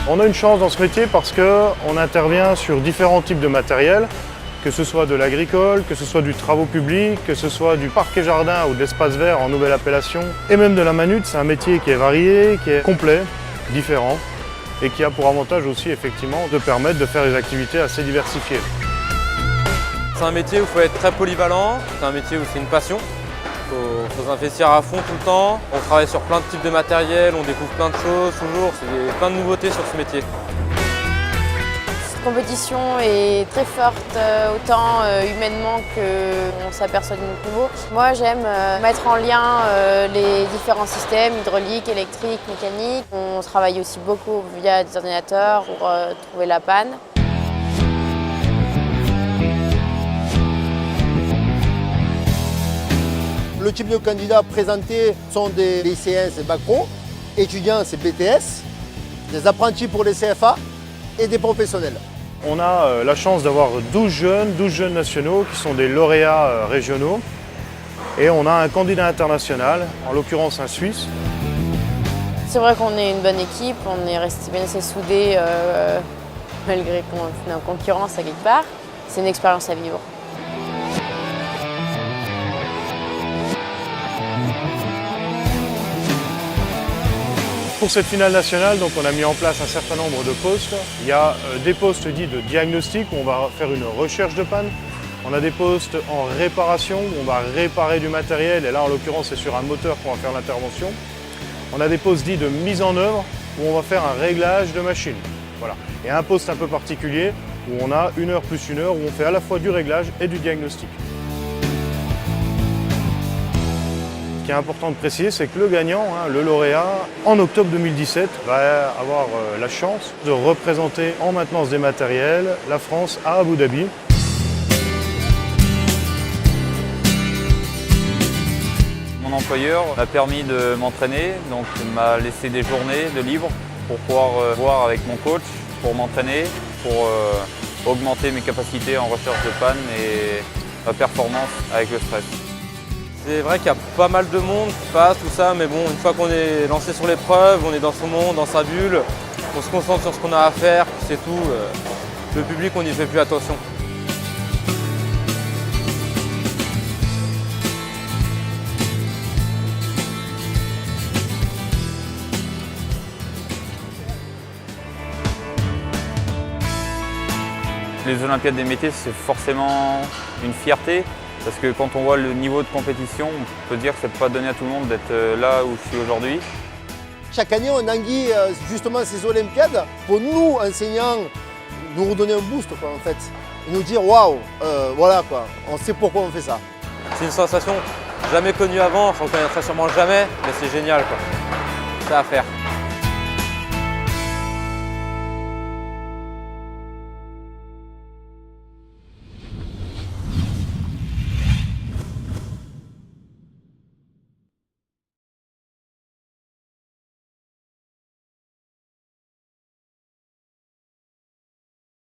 On a une chance dans ce métier parce qu'on intervient sur différents types de matériel, que ce soit de l'agricole, que ce soit du travaux publics, que ce soit du parc et jardin ou de l'espace vert en nouvelle appellation, et même de la manute. C'est un métier qui est varié, qui est complet, différent, et qui a pour avantage aussi effectivement de permettre de faire des activités assez diversifiées. C'est un métier où il faut être très polyvalent, c'est un métier où c'est une passion. Il faut s'investir à fond tout le temps. On travaille sur plein de types de matériel, on découvre plein de choses toujours, c'est plein de nouveautés sur ce métier. Cette compétition est très forte, autant humainement qu'on s'aperçoit du nouveau. Moi j'aime mettre en lien les différents systèmes, hydrauliques, électriques, mécaniques. On travaille aussi beaucoup via des ordinateurs pour trouver la panne. Le type de candidats présentés sont des lycéens, c'est Bac Pro, étudiants, c'est BTS, des apprentis pour les CFA et des professionnels. On a la chance d'avoir 12 jeunes nationaux qui sont des lauréats régionaux. Et on a un candidat international, en l'occurrence un Suisse. C'est vrai qu'on est une bonne équipe, on est resté bien assez soudés malgré qu'on est en concurrence à quelque part. C'est une expérience à vivre. Pour cette finale nationale, donc, on a mis en place un certain nombre de postes. Il y a des postes dits de diagnostic où on va faire une recherche de panne. On a des postes en réparation où on va réparer du matériel et là en l'occurrence c'est sur un moteur qu'on va faire l'intervention. On a des postes dits de mise en œuvre où on va faire un réglage de machine. Voilà. Et un poste un peu particulier où on a 1 heure plus 1 heure où on fait à la fois du réglage et du diagnostic. Ce qui est important de préciser, c'est que le gagnant, le lauréat, en octobre 2017, va avoir la chance de représenter en maintenance des matériels la France à Abu Dhabi. Mon employeur m'a permis de m'entraîner, donc il m'a laissé des journées de libre pour pouvoir voir avec mon coach, pour m'entraîner, pour augmenter mes capacités en recherche de panne et ma performance avec le stress. C'est vrai qu'il y a pas mal de monde qui passe, tout ça, mais bon, une fois qu'on est lancé sur l'épreuve, on est dans son monde, dans sa bulle, on se concentre sur ce qu'on a à faire, puis c'est tout. Le public, on n'y fait plus attention. Les Olympiades des métiers, c'est forcément une fierté. Parce que quand on voit le niveau de compétition, on peut dire que ce n'est pas donné à tout le monde d'être là où je suis aujourd'hui. Chaque année, on anguille justement ces Olympiades pour nous, enseignants, nous redonner un boost quoi, en fait. Et nous dire waouh, voilà quoi, on sait pourquoi on fait ça. C'est une sensation jamais connue avant, on ne connaîtra sûrement jamais, mais c'est génial quoi. C'est à faire.